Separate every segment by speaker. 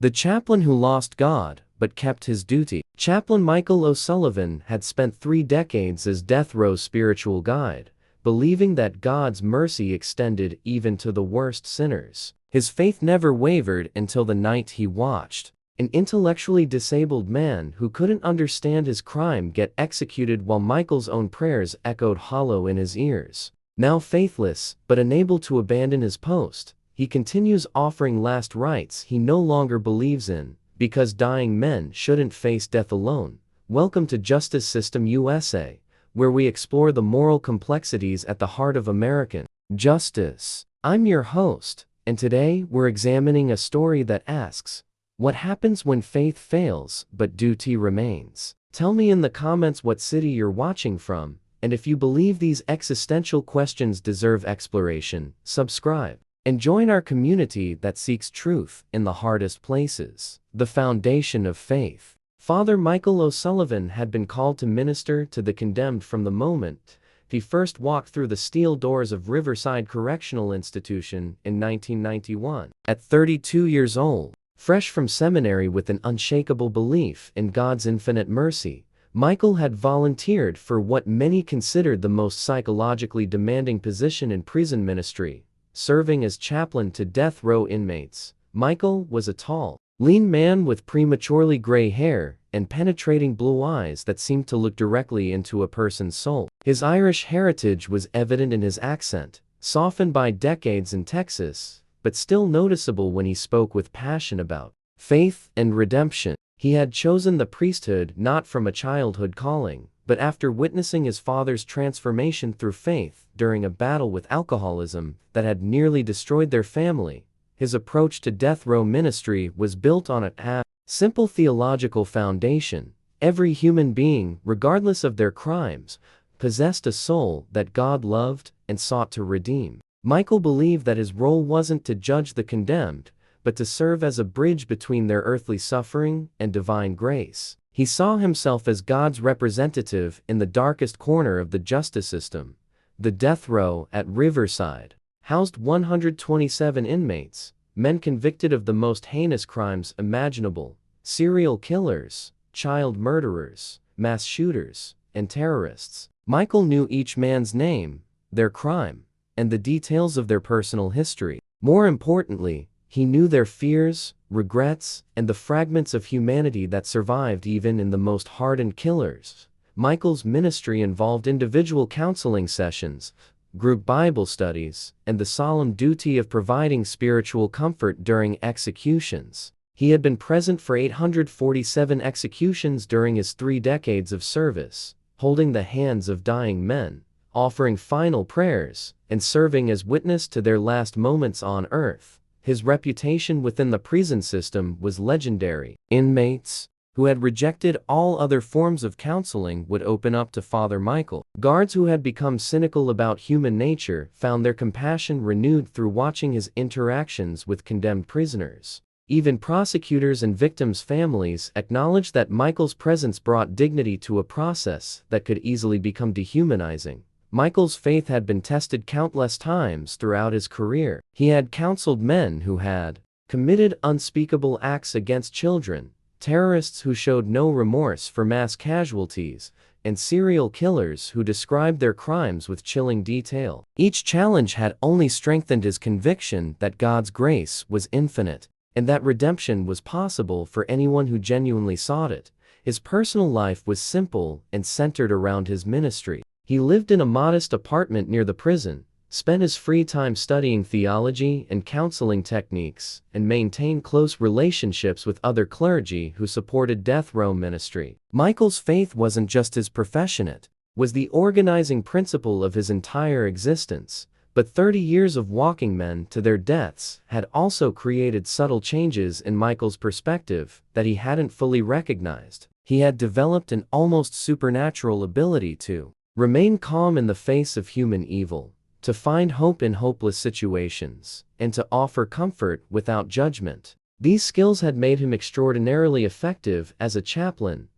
Speaker 1: The chaplain who lost God, but kept his duty. Chaplain Michael O'Sullivan had spent 3 decades as death row spiritual guide, believing that God's mercy extended even to the worst sinners. His faith never wavered until the night he watched an intellectually disabled man who couldn't understand his crime get executed while Michael's own prayers echoed hollow in his ears. Now faithless, but unable to abandon his post, he continues offering last rites he no longer believes in, because dying men shouldn't face death alone. Welcome to Justice System USA, where we explore the moral complexities at the heart of American justice. I'm your host, and today we're examining a story that asks, what happens when faith fails but duty remains? Tell me in the comments what city you're watching from, and if you believe these existential questions deserve exploration, subscribe and join our community that seeks truth in the hardest places. The foundation of faith. Father Michael O'Sullivan had been called to minister to the condemned from the moment he first walked through the steel doors of Riverside Correctional Institution in 1991. At 32 years old, fresh from seminary with an unshakable belief in God's infinite mercy, Michael had volunteered for what many considered the most psychologically demanding position in prison ministry, serving as chaplain to death row inmates. Michael was a tall, lean man with prematurely gray hair and penetrating blue eyes that seemed to look directly into a person's soul. His Irish heritage was evident in his accent, softened by decades in Texas, but still noticeable when he spoke with passion about faith and redemption. He had chosen the priesthood not from a childhood calling, but after witnessing his father's transformation through faith during a battle with alcoholism that had nearly destroyed their family. His approach to death row ministry was built on a simple theological foundation. Every human being, regardless of their crimes, possessed a soul that God loved and sought to redeem. Michael believed that his role wasn't to judge the condemned, but to serve as a bridge between their earthly suffering and divine grace. He saw himself as God's representative in the darkest corner of the justice system. The death row at Riverside housed 127 inmates, men convicted of the most heinous crimes imaginable: serial killers, child murderers, mass shooters, and terrorists. Michael knew each man's name, their crime, and the details of their personal history. More importantly, he knew their fears, regrets, and the fragments of humanity that survived even in the most hardened killers. Michael's ministry involved individual counseling sessions, group Bible studies, and the solemn duty of providing spiritual comfort during executions. He had been present for 847 executions during his 3 decades of service, holding the hands of dying men, offering final prayers, and serving as witness to their last moments on earth. His reputation within the prison system was legendary. Inmates who had rejected all other forms of counseling would open up to Father Michael. Guards who had become cynical about human nature found their compassion renewed through watching his interactions with condemned prisoners. Even prosecutors and victims' families acknowledged that Michael's presence brought dignity to a process that could easily become dehumanizing. Michael's faith had been tested countless times throughout his career. He had counseled men who had committed unspeakable acts against children, terrorists who showed no remorse for mass casualties, and serial killers who described their crimes with chilling detail. Each challenge had only strengthened his conviction that God's grace was infinite, and that redemption was possible for anyone who genuinely sought it. His personal life was simple and centered around his ministry. He lived in a modest apartment near the prison, spent his free time studying theology and counseling techniques, and maintained close relationships with other clergy who supported death row ministry. Michael's faith wasn't just his profession, it was the organizing principle of his entire existence. But 30 years of walking men to their deaths had also created subtle changes in Michael's perspective that he hadn't fully recognized. He had developed an almost supernatural ability to remain calm in the face of human evil, to find hope in hopeless situations, and to offer comfort without judgment. These skills had made him extraordinarily effective as a chaplain,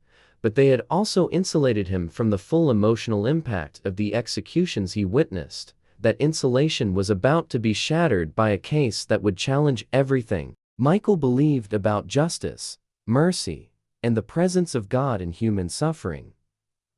Speaker 1: but they had also insulated him from the full emotional impact of the executions he witnessed. That insulation was about to be shattered by a case that would challenge everything Michael believed about justice, mercy, and the presence of God in human suffering.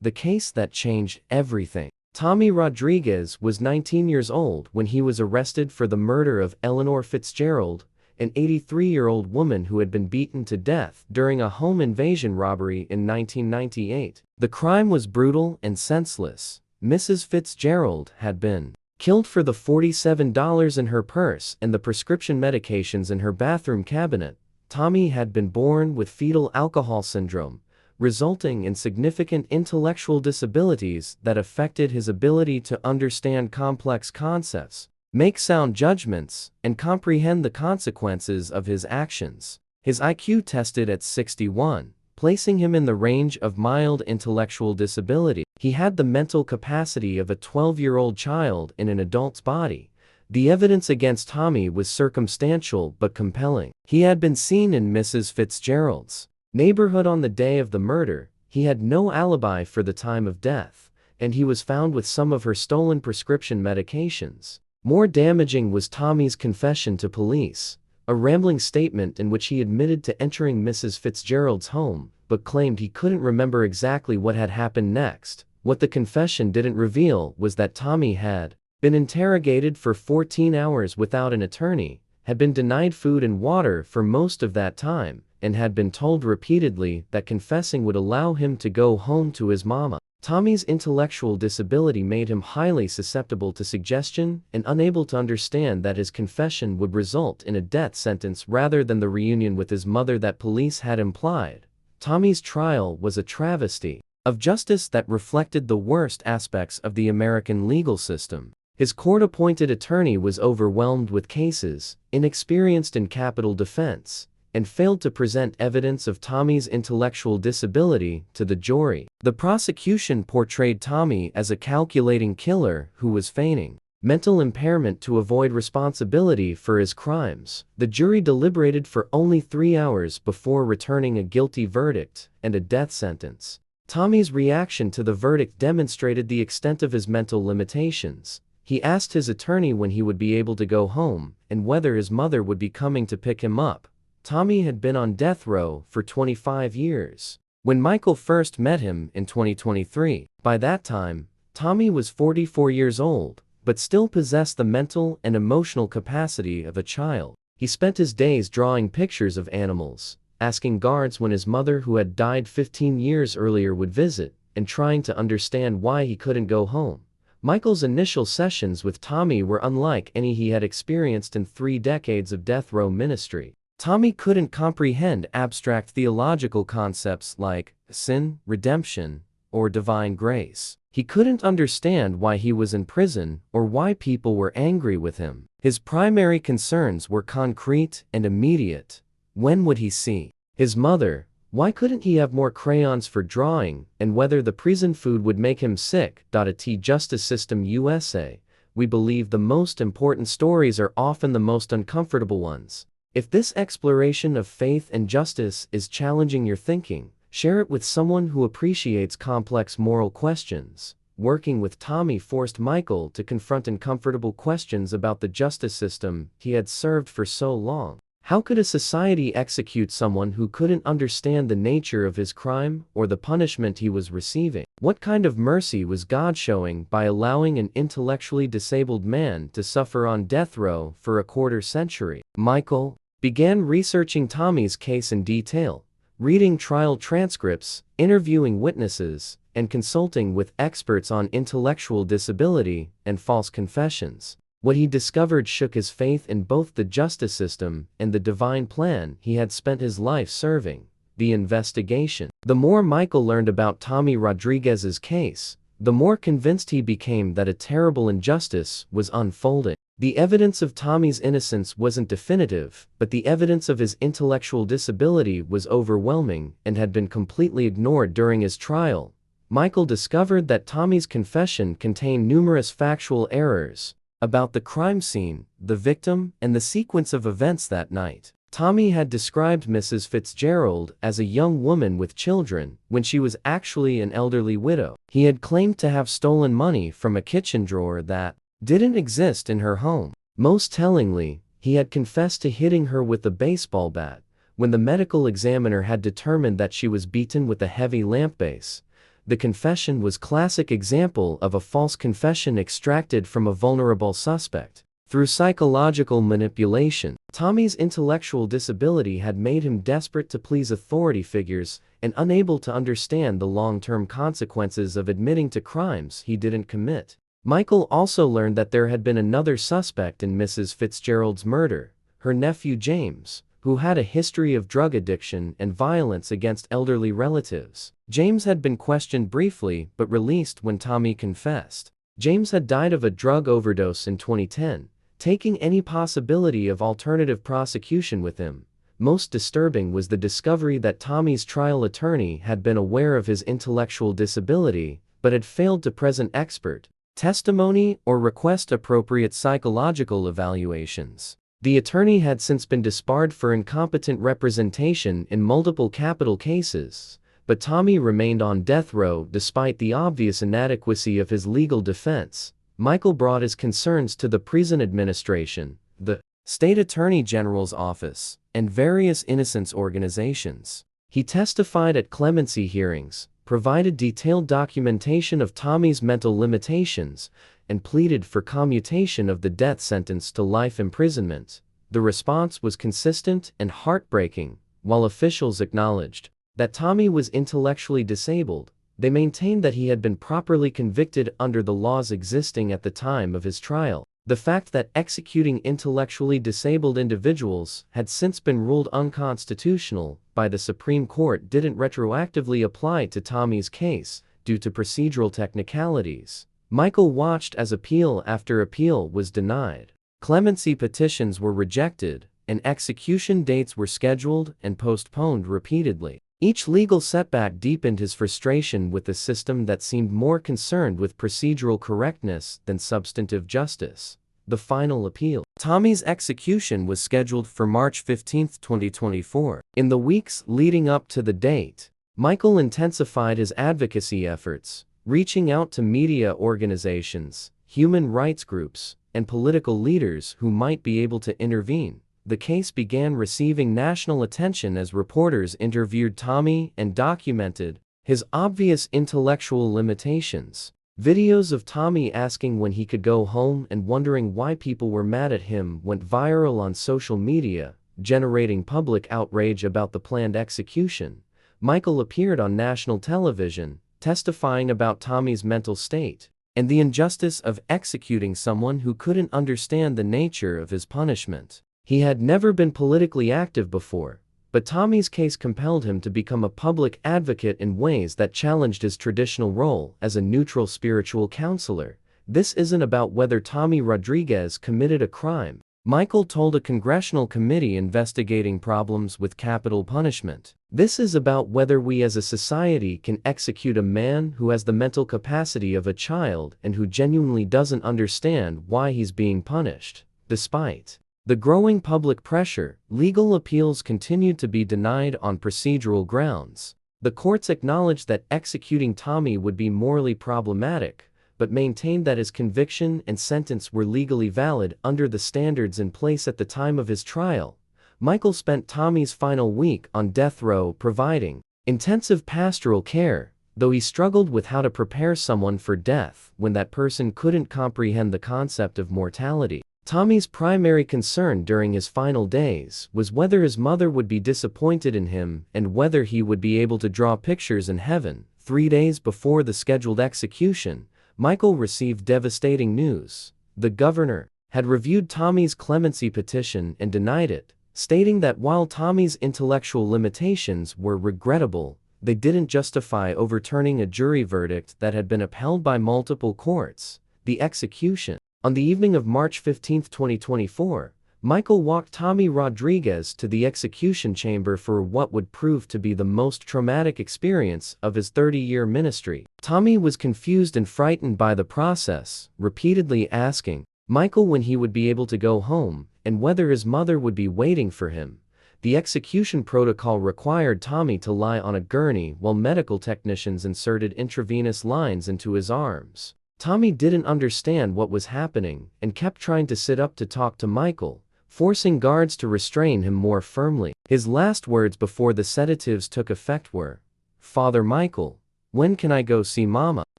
Speaker 1: The case that changed everything. Tommy Rodriguez was 19 years old when he was arrested for the murder of Eleanor Fitzgerald, an 83-year-old woman who had been beaten to death during a home invasion robbery in 1998. The crime was brutal and senseless. Mrs. Fitzgerald had been killed for the $47 in her purse and the prescription medications in her bathroom cabinet. Tommy had been born with fetal alcohol syndrome, resulting in significant intellectual disabilities that affected his ability to understand complex concepts, make sound judgments, and comprehend the consequences of his actions. His IQ tested at 61, placing him in the range of mild intellectual disability. He had the mental capacity of a 12-year-old child in an adult's body. The evidence against Tommy was circumstantial but compelling. He had been seen in Mrs. Fitzgerald's neighborhood on the day of the murder. He had no alibi for the time of death, and he was found with some of her stolen prescription medications. More damaging was Tommy's confession to police, a rambling statement in which he admitted to entering Mrs. Fitzgerald's home, but claimed he couldn't remember exactly what had happened next. What the confession didn't reveal was that Tommy had been interrogated for 14 hours without an attorney, had been denied food and water for most of that time, and had been told repeatedly that confessing would allow him to go home to his mama. Tommy's intellectual disability made him highly susceptible to suggestion and unable to understand that his confession would result in a death sentence rather than the reunion with his mother that police had implied. Tommy's trial was a travesty of justice that reflected the worst aspects of the American legal system. His court-appointed attorney was overwhelmed with cases, inexperienced in capital defense, and failed to present evidence of Tommy's intellectual disability to the jury. The prosecution portrayed Tommy as a calculating killer who was feigning mental impairment to avoid responsibility for his crimes. The jury deliberated for only 3 hours before returning a guilty verdict and a death sentence. Tommy's reaction to the verdict demonstrated the extent of his mental limitations. He asked his attorney when he would be able to go home and whether his mother would be coming to pick him up. Tommy had been on death row for 25 years when Michael first met him in 2023. By that time, Tommy was 44 years old, but still possessed the mental and emotional capacity of a child. He spent his days drawing pictures of animals, asking guards when his mother, who had died 15 years earlier, would visit, and trying to understand why he couldn't go home. Michael's initial sessions with Tommy were unlike any he had experienced in 3 decades of death row ministry. Tommy couldn't comprehend abstract theological concepts like sin, redemption, or divine grace. He couldn't understand why he was in prison or why people were angry with him. His primary concerns were concrete and immediate. When would he see his mother? Why couldn't he have more crayons for drawing? And whether the prison food would make him sick. At Justice System USA, we believe the most important stories are often the most uncomfortable ones. If this exploration of faith and justice is challenging your thinking, share it with someone who appreciates complex moral questions. Working with Tommy forced Michael to confront uncomfortable questions about the justice system he had served for so long. How could a society execute someone who couldn't understand the nature of his crime or the punishment he was receiving? What kind of mercy was God showing by allowing an intellectually disabled man to suffer on death row for a quarter century? Michael began researching Tommy's case in detail, reading trial transcripts, interviewing witnesses, and consulting with experts on intellectual disability and false confessions. What he discovered shook his faith in both the justice system and the divine plan he had spent his life serving. The investigation. The more Michael learned about Tommy Rodriguez's case, the more convinced he became that a terrible injustice was unfolding. The evidence of Tommy's innocence wasn't definitive, but the evidence of his intellectual disability was overwhelming and had been completely ignored during his trial. Michael discovered that Tommy's confession contained numerous factual errors about the crime scene, the victim, and the sequence of events that night. Tommy had described Mrs. Fitzgerald as a young woman with children when she was actually an elderly widow. He had claimed to have stolen money from a kitchen drawer that didn't exist in her home. Most tellingly, He had confessed to hitting her with a baseball bat, when the medical examiner had determined that she was beaten with a heavy lamp base. The confession was a classic example of a false confession extracted from a vulnerable suspect. Through psychological manipulation, Tommy's intellectual disability had made him desperate to please authority figures and unable to understand the long-term consequences of admitting to crimes he didn't commit. Michael also learned that there had been another suspect in Mrs. Fitzgerald's murder, her nephew James, who had a history of drug addiction and violence against elderly relatives. James had been questioned briefly but released when Tommy confessed. James had died of a drug overdose in 2010, taking any possibility of alternative prosecution with him. Most disturbing was the discovery that Tommy's trial attorney had been aware of his intellectual disability but had failed to present expert testimony or request appropriate psychological evaluations. The attorney had since been disbarred for incompetent representation in multiple capital cases, but Tommy remained on death row despite the obvious inadequacy of his legal defense. Michael brought his concerns to the prison administration, the state attorney general's office, and various innocence organizations. He testified at clemency hearings, provided detailed documentation of Tommy's mental limitations, and pleaded for commutation of the death sentence to life imprisonment. The response was consistent and heartbreaking. While officials acknowledged that Tommy was intellectually disabled, they maintained that he had been properly convicted under the laws existing at the time of his trial. The fact that executing intellectually disabled individuals had since been ruled unconstitutional by the Supreme Court didn't retroactively apply to Tommy's case due to procedural technicalities. Michael watched as appeal after appeal was denied. Clemency petitions were rejected, and execution dates were scheduled and postponed repeatedly. Each legal setback deepened his frustration with a system that seemed more concerned with procedural correctness than substantive justice. The final appeal. Tommy's execution was scheduled for March 15, 2024. In the weeks leading up to the date, Michael intensified his advocacy efforts, reaching out to media organizations, human rights groups, and political leaders who might be able to intervene. The case began receiving national attention as reporters interviewed Tommy and documented his obvious intellectual limitations. Videos of Tommy asking when he could go home and wondering why people were mad at him went viral on social media, generating public outrage about the planned execution. Michael appeared on national television, testifying about Tommy's mental state and the injustice of executing someone who couldn't understand the nature of his punishment. He had never been politically active before, but Tommy's case compelled him to become a public advocate in ways that challenged his traditional role as a neutral spiritual counselor. This isn't about whether Tommy Rodriguez committed a crime, Michael told a congressional committee investigating problems with capital punishment. This is about whether we as a society can execute a man who has the mental capacity of a child and who genuinely doesn't understand why he's being punished. Despite the growing public pressure, legal appeals continued to be denied on procedural grounds. The courts acknowledged that executing Tommy would be morally problematic, but maintained that his conviction and sentence were legally valid under the standards in place at the time of his trial. Michael spent Tommy's final week on death row providing intensive pastoral care, though he struggled with how to prepare someone for death when that person couldn't comprehend the concept of mortality. Tommy's primary concern during his final days was whether his mother would be disappointed in him and whether he would be able to draw pictures in heaven. 3 days before the scheduled execution, Michael received devastating news. The governor had reviewed Tommy's clemency petition and denied it, stating that while Tommy's intellectual limitations were regrettable, they didn't justify overturning a jury verdict that had been upheld by multiple courts. The execution. On the evening of March 15, 2024, Michael walked Tommy Rodriguez to the execution chamber for what would prove to be the most traumatic experience of his 30-year ministry. Tommy was confused and frightened by the process, repeatedly asking Michael when he would be able to go home and whether his mother would be waiting for him. The execution protocol required Tommy to lie on a gurney while medical technicians inserted intravenous lines into his arms. Tommy didn't understand what was happening and kept trying to sit up to talk to Michael, forcing guards to restrain him more firmly. His last words before the sedatives took effect were, "Father Michael, when can I go see Mama?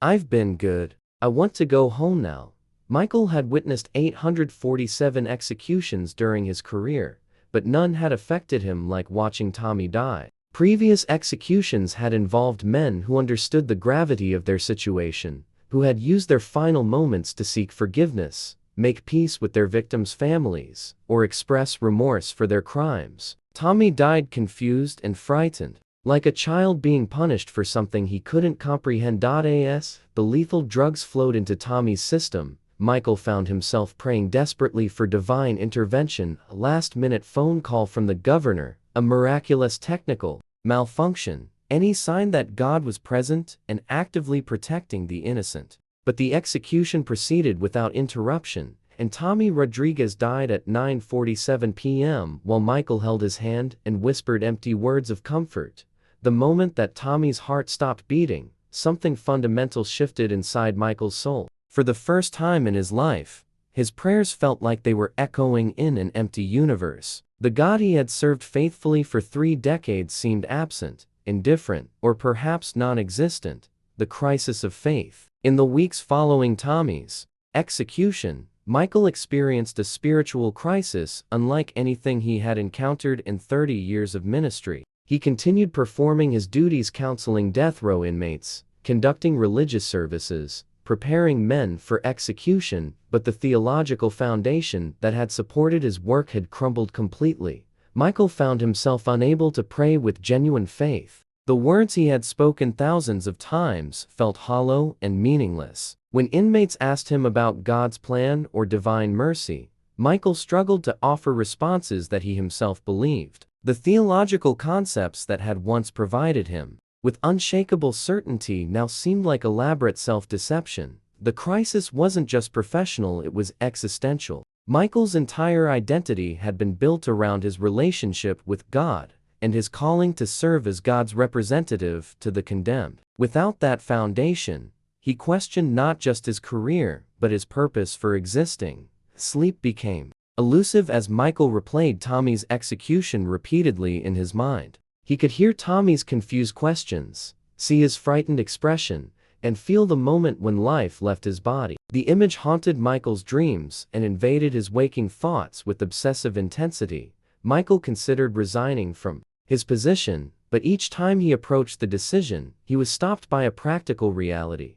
Speaker 1: I've been good. I want to go home now." Michael had witnessed 847 executions during his career, but none had affected him like watching Tommy die. Previous executions had involved men who understood the gravity of their situation, who had used their final moments to seek forgiveness, make peace with their victims' families, or express remorse for their crimes. Tommy died confused and frightened, like a child being punished for something he couldn't comprehend. As the lethal drugs flowed into Tommy's system, Michael found himself praying desperately for divine intervention. A last-minute phone call from the governor, a miraculous technical malfunction, any sign that God was present and actively protecting the innocent. But the execution proceeded without interruption, and Tommy Rodriguez died at 9:47 p.m. while Michael held his hand and whispered empty words of comfort. The moment that Tommy's heart stopped beating, something fundamental shifted inside Michael's soul. For the first time in his life, his prayers felt like they were echoing in an empty universe. The God he had served faithfully for 3 decades seemed absent, indifferent, or perhaps non-existent. The crisis of faith. In the weeks following Tommy's execution, Michael experienced a spiritual crisis unlike anything he had encountered in 30 years of ministry. He continued performing his duties, counseling death row inmates, conducting religious services, preparing men for execution, but the theological foundation that had supported his work had crumbled completely. Michael found himself unable to pray with genuine faith. The words he had spoken thousands of times felt hollow and meaningless. When inmates asked him about God's plan or divine mercy, Michael struggled to offer responses that he himself believed. The theological concepts that had once provided him with unshakable certainty now seemed like elaborate self-deception. The crisis wasn't just professional, it was existential. Michael's entire identity had been built around his relationship with God and his calling to serve as God's representative to the condemned. Without that foundation, he questioned not just his career, but his purpose for existing. Sleep became elusive as Michael replayed Tommy's execution repeatedly in his mind. He could hear Tommy's confused questions, see his frightened expression, and feel the moment when life left his body. The image haunted Michael's dreams and invaded his waking thoughts with obsessive intensity. Michael considered resigning from his position, but each time he approached the decision, he was stopped by a practical reality.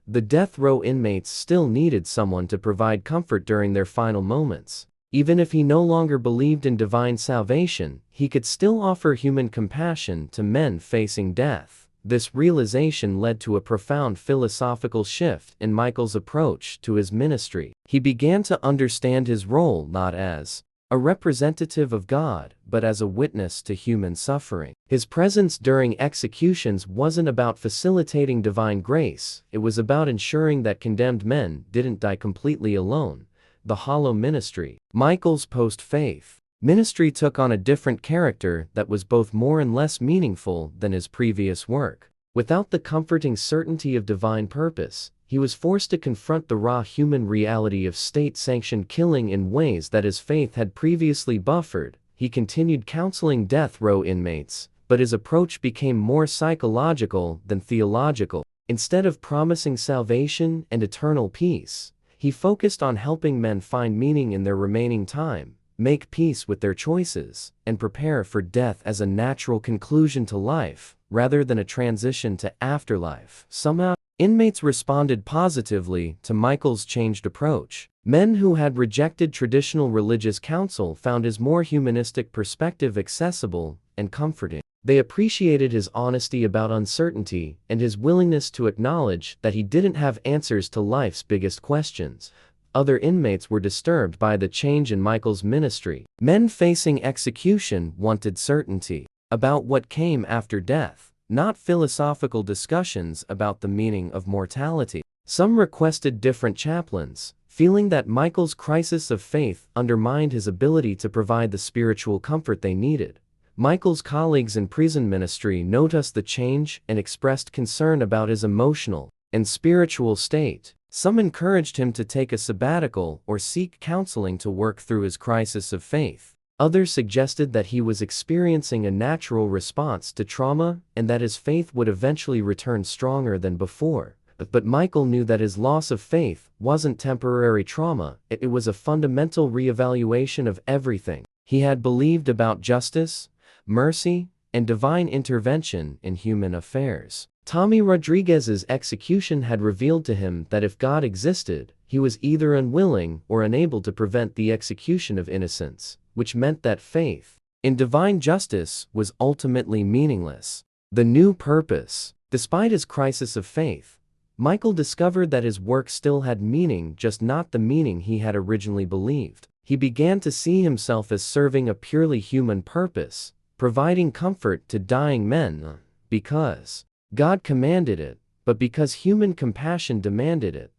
Speaker 1: The death row inmates still needed someone to provide comfort during their final moments. Even if he no longer believed in divine salvation, he could still offer human compassion to men facing death. This realization led to a profound philosophical shift in Michael's approach to his ministry. He began to understand his role not as a representative of God, but as a witness to human suffering. His presence during executions wasn't about facilitating divine grace, it was about ensuring that condemned men didn't die completely alone. The hollow ministry. Michael's post-faith ministry took on a different character that was both more and less meaningful than his previous work. Without the comforting certainty of divine purpose, he was forced to confront the raw human reality of state-sanctioned killing in ways that his faith had previously buffered. He continued counseling death row inmates, but his approach became more psychological than theological. Instead of promising salvation and eternal peace, he focused on helping men find meaning in their remaining time, make peace with their choices, and prepare for death as a natural conclusion to life, rather than a transition to afterlife. Somehow, inmates responded positively to Michael's changed approach. Men who had rejected traditional religious counsel found his more humanistic perspective accessible and comforting. They appreciated his honesty about uncertainty and his willingness to acknowledge that he didn't have answers to life's biggest questions. Other inmates were disturbed by the change in Michael's ministry. Men facing execution wanted certainty about what came after death, not philosophical discussions about the meaning of mortality. Some requested different chaplains, feeling that Michael's crisis of faith undermined his ability to provide the spiritual comfort they needed. Michael's colleagues in prison ministry noticed the change and expressed concern about his emotional and spiritual state. Some encouraged him to take a sabbatical or seek counseling to work through his crisis of faith. Others suggested that he was experiencing a natural response to trauma and that his faith would eventually return stronger than before. But Michael knew that his loss of faith wasn't temporary trauma, it was a fundamental reevaluation of everything he had believed about justice, mercy, and divine intervention in human affairs. Tommy Rodriguez's execution had revealed to him that if God existed, he was either unwilling or unable to prevent the execution of innocents, which meant that faith in divine justice was ultimately meaningless. The new purpose. Despite his crisis of faith, Michael discovered that his work still had meaning, just not the meaning he had originally believed. He began to see himself as serving a purely human purpose, providing comfort to dying men, because God commanded it, but because human compassion demanded it.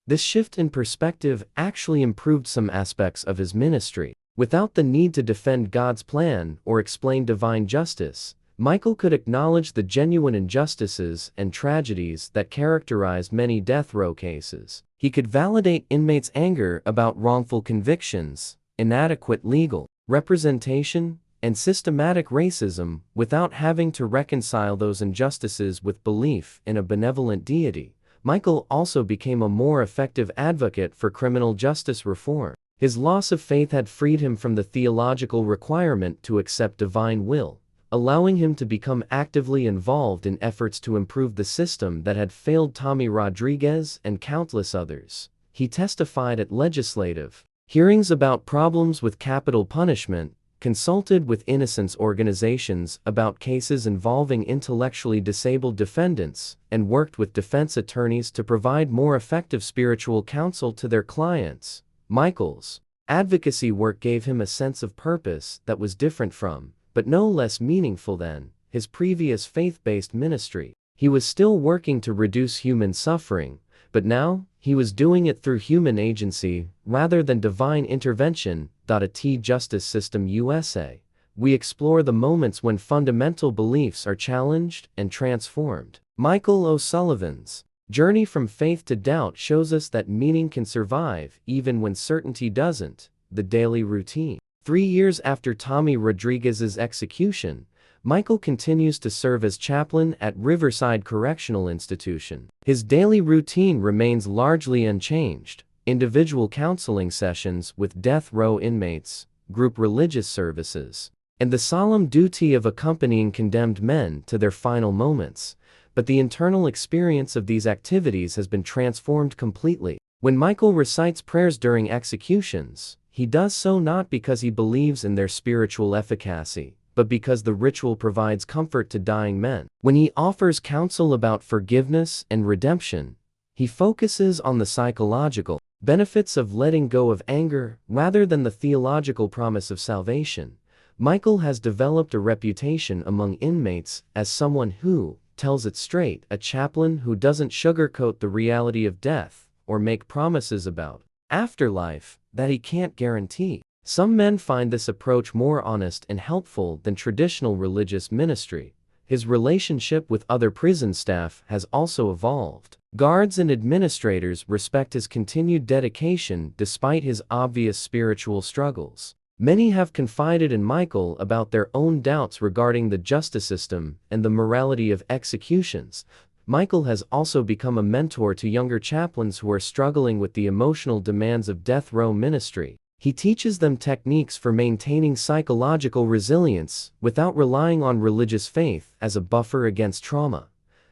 Speaker 1: This shift in perspective actually improved some aspects of his ministry. Without the need to defend God's plan or explain divine justice, Michael could acknowledge the genuine injustices and tragedies that characterized many death row cases. He could validate inmates' anger about wrongful convictions, inadequate legal representation, and systematic racism without having to reconcile those injustices with belief in a benevolent deity. Michael also became a more effective advocate for criminal justice reform. His loss of faith had freed him from the theological requirement to accept divine will, allowing him to become actively involved in efforts to improve the system that had failed Tommy Rodriguez and countless others. He testified at legislative hearings about problems with capital punishment, consulted with innocence organizations about cases involving intellectually disabled defendants, and worked with defense attorneys to provide more effective spiritual counsel to their clients. Michael's advocacy work gave him a sense of purpose that was different from, but no less meaningful than, his previous faith-based ministry. He was still working to reduce human suffering, but now, he was doing it through human agency rather than divine intervention. A Justice System USA. We explore the moments when fundamental beliefs are challenged and transformed. Michael O'Sullivan's journey from faith to doubt shows us that meaning can survive even when certainty doesn't. The daily routine. 3 years after Tommy Rodriguez's execution, Michael continues to serve as chaplain at Riverside Correctional Institution. His daily routine remains largely unchanged: individual counseling sessions with death row inmates, group religious services, and the solemn duty of accompanying condemned men to their final moments. But the internal experience of these activities has been transformed completely. When Michael recites prayers during executions, he does so not because he believes in their spiritual efficacy, but because the ritual provides comfort to dying men. When he offers counsel about forgiveness and redemption, he focuses on the psychological benefits of letting go of anger rather than the theological promise of salvation. Michael has developed a reputation among inmates as someone who tells it straight, a chaplain who doesn't sugarcoat the reality of death or make promises about afterlife that he can't guarantee. Some men find this approach more honest and helpful than traditional religious ministry. His relationship with other prison staff has also evolved. Guards and administrators respect his continued dedication despite his obvious spiritual struggles. Many have confided in Michael about their own doubts regarding the justice system and the morality of executions. Michael has also become a mentor to younger chaplains who are struggling with the emotional demands of death row ministry. He teaches them techniques for maintaining psychological resilience without relying on religious faith as a buffer against trauma.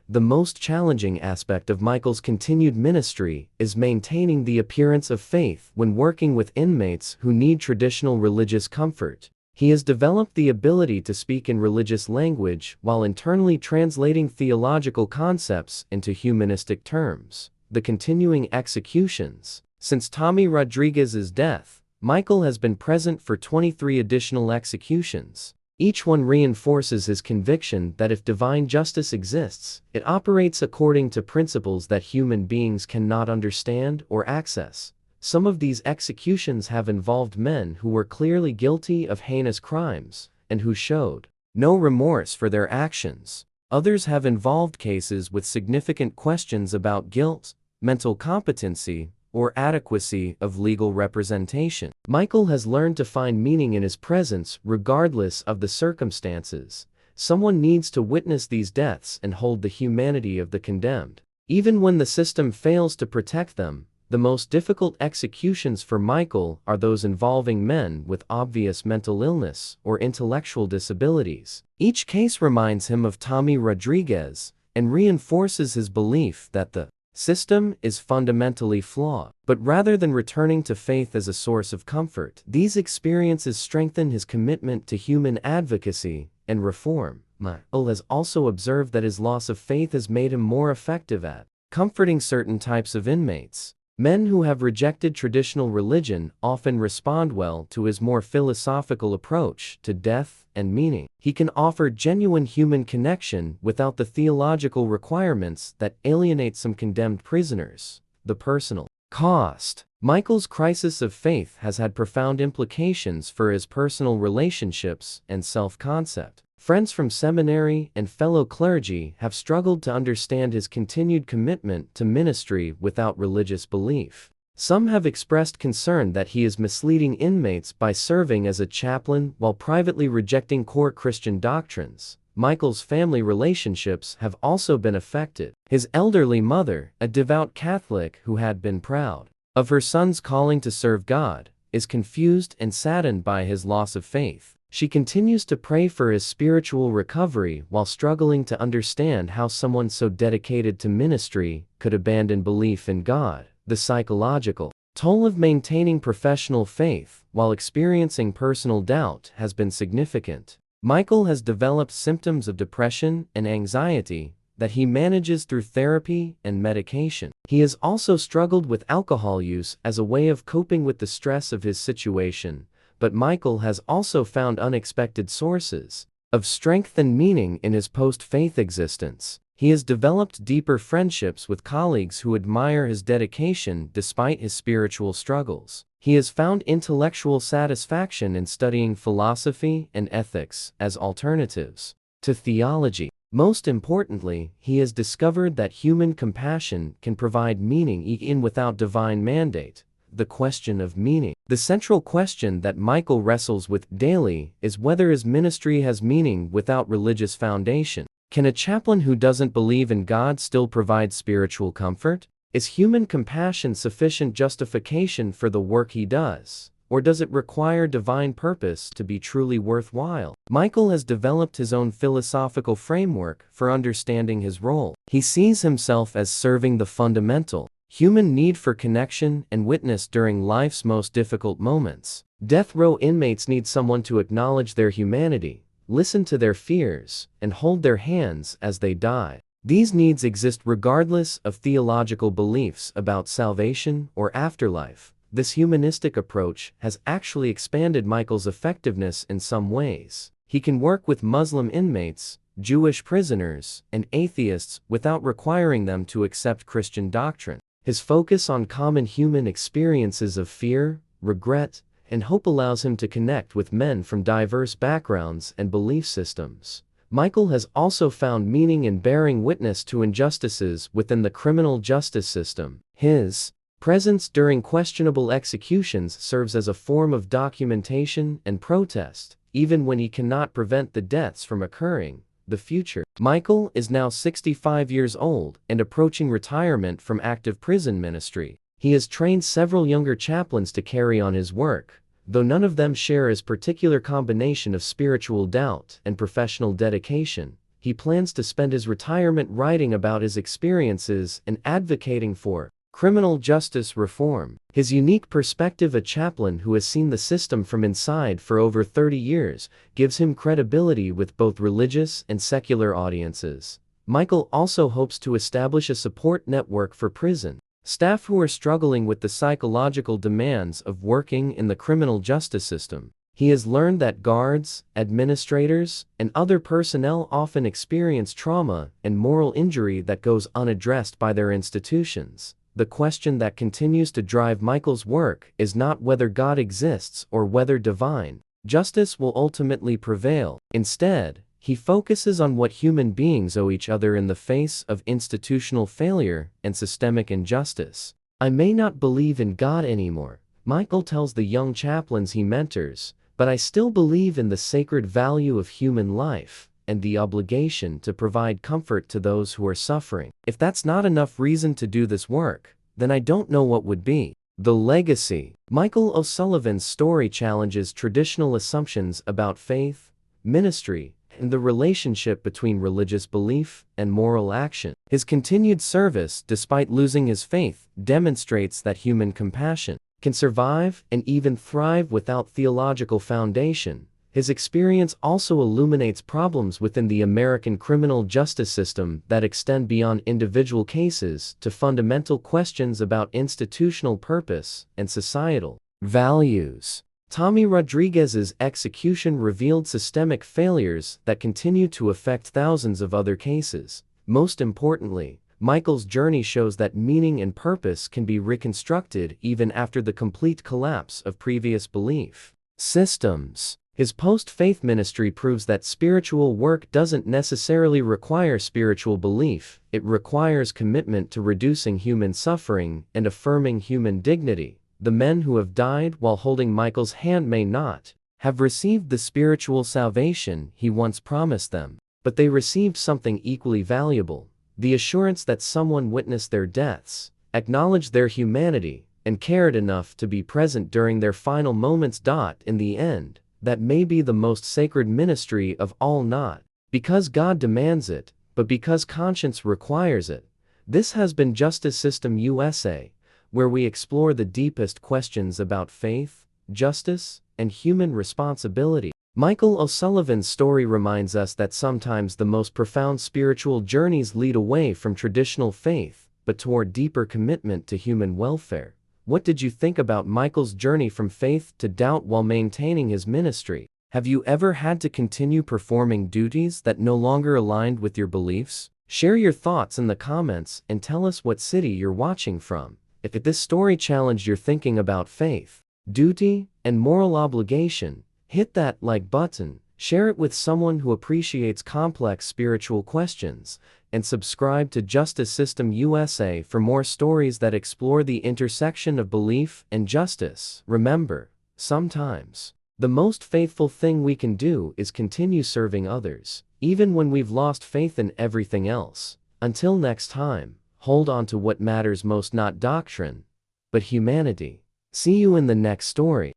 Speaker 1: The most challenging aspect of Michael's continued ministry is maintaining the appearance of faith when working with inmates who need traditional religious comfort. He has developed the ability to speak in religious language while internally translating theological concepts into humanistic terms. The continuing executions. Since Tommy Rodriguez's death, Michael has been present for 23 additional executions. Each one reinforces his conviction that if divine justice exists, it operates according to principles that human beings cannot understand or access. Some of these executions have involved men who were clearly guilty of heinous crimes and who showed no remorse for their actions. Others have involved cases with significant questions about guilt, mental competency, or adequacy of legal representation. Michael has learned to find meaning in his presence regardless of the circumstances. Someone needs to witness these deaths and hold the humanity of the condemned. Even when the system fails to protect them, the most difficult executions for Michael are those involving men with obvious mental illness or intellectual disabilities. Each case reminds him of Tommy Rodriguez and reinforces his belief that the system is fundamentally flawed. But rather than returning to faith as a source of comfort, these experiences strengthen his commitment to human advocacy and reform. Michael has also observed that his loss of faith has made him more effective at comforting certain types of inmates. Men who have rejected traditional religion often respond well to his more philosophical approach to death and meaning. He can offer genuine human connection without the theological requirements that alienate some condemned prisoners. The personal cost. Michael's crisis of faith has had profound implications for his personal relationships and self-concept. Friends from seminary and fellow clergy have struggled to understand his continued commitment to ministry without religious belief. Some have expressed concern that he is misleading inmates by serving as a chaplain while privately rejecting core Christian doctrines. Michael's family relationships have also been affected. His elderly mother, a devout Catholic who had been proud of her son's calling to serve God, is confused and saddened by his loss of faith. She continues to pray for his spiritual recovery while struggling to understand how someone so dedicated to ministry could abandon belief in God. The psychological toll of maintaining professional faith while experiencing personal doubt has been significant. Michael has developed symptoms of depression and anxiety that he manages through therapy and medication. He has also struggled with alcohol use as a way of coping with the stress of his situation. But Michael has also found unexpected sources of strength and meaning in his post-faith existence. He has developed deeper friendships with colleagues who admire his dedication despite his spiritual struggles. He has found intellectual satisfaction in studying philosophy and ethics as alternatives to theology. Most importantly, he has discovered that human compassion can provide meaning even without divine mandate. The question of meaning. The central question that Michael wrestles with daily is whether his ministry has meaning without religious foundation. Can a chaplain who doesn't believe in God still provide spiritual comfort? Is human compassion sufficient justification for the work he does? Or does it require divine purpose to be truly worthwhile? Michael has developed his own philosophical framework for understanding his role. He sees himself as serving the fundamental human need for connection and witness during life's most difficult moments. Death row inmates need someone to acknowledge their humanity, listen to their fears, and hold their hands as they die. These needs exist regardless of theological beliefs about salvation or afterlife. This humanistic approach has actually expanded Michael's effectiveness in some ways. He can work with Muslim inmates, Jewish prisoners, and atheists without requiring them to accept Christian doctrine. His focus on common human experiences of fear, regret, and hope allows him to connect with men from diverse backgrounds and belief systems. Michael has also found meaning in bearing witness to injustices within the criminal justice system. His presence during questionable executions serves as a form of documentation and protest, even when he cannot prevent the deaths from occurring. The future. Michael is now 65 years old and approaching retirement from active prison ministry. He has trained several younger chaplains to carry on his work, though none of them share his particular combination of spiritual doubt and professional dedication. He plans to spend his retirement writing about his experiences and advocating for criminal justice reform. His unique perspective, a chaplain who has seen the system from inside for over 30 years, gives him credibility with both religious and secular audiences. Michael also hopes to establish a support network for prison staff who are struggling with the psychological demands of working in the criminal justice system. He has learned that guards, administrators, and other personnel often experience trauma and moral injury that goes unaddressed by their institutions. The question that continues to drive Michael's work is not whether God exists or whether divine justice will ultimately prevail. Instead, He focuses on what human beings owe each other in the face of institutional failure and systemic injustice. I may not believe in God anymore, Michael tells the young chaplains he mentors, but I still believe in the sacred value of human life and the obligation to provide comfort to those who are suffering. If that's not enough reason to do this work, then I don't know what would be. The legacy. Michael O'Sullivan's story challenges traditional assumptions about faith, ministry, and the relationship between religious belief and moral action. His continued service, despite losing his faith, demonstrates that human compassion can survive and even thrive without theological foundation. His experience also illuminates problems within the American criminal justice system that extend beyond individual cases to fundamental questions about institutional purpose and societal values. Tommy Rodriguez's execution revealed systemic failures that continue to affect thousands of other cases. Most importantly, Michael's journey shows that meaning and purpose can be reconstructed even after the complete collapse of previous belief systems. His post-faith ministry proves that spiritual work doesn't necessarily require spiritual belief, it requires commitment to reducing human suffering and affirming human dignity. The men who have died while holding Michael's hand may not have received the spiritual salvation he once promised them, but they received something equally valuable: the assurance that someone witnessed their deaths, acknowledged their humanity, and cared enough to be present during their final moments. In the end, that may be the most sacred ministry of all, not because God demands it, but because conscience requires it. This has been Justice System USA, where we explore the deepest questions about faith, justice, and human responsibility. Michael O'Sullivan's story reminds us that sometimes the most profound spiritual journeys lead away from traditional faith, but toward deeper commitment to human welfare. What did you think about Michael's journey from faith to doubt while maintaining his ministry? Have you ever had to continue performing duties that no longer aligned with your beliefs? Share your thoughts in the comments and tell us what city you're watching from. If this story challenged your thinking about faith, duty, and moral obligation, hit that like button, share it with someone who appreciates complex spiritual questions, and subscribe to Justice System USA for more stories that explore the intersection of belief and justice. Remember, sometimes the most faithful thing we can do is continue serving others, even when we've lost faith in everything else. Until next time, hold on to what matters most: not doctrine, but humanity. See you in the next story.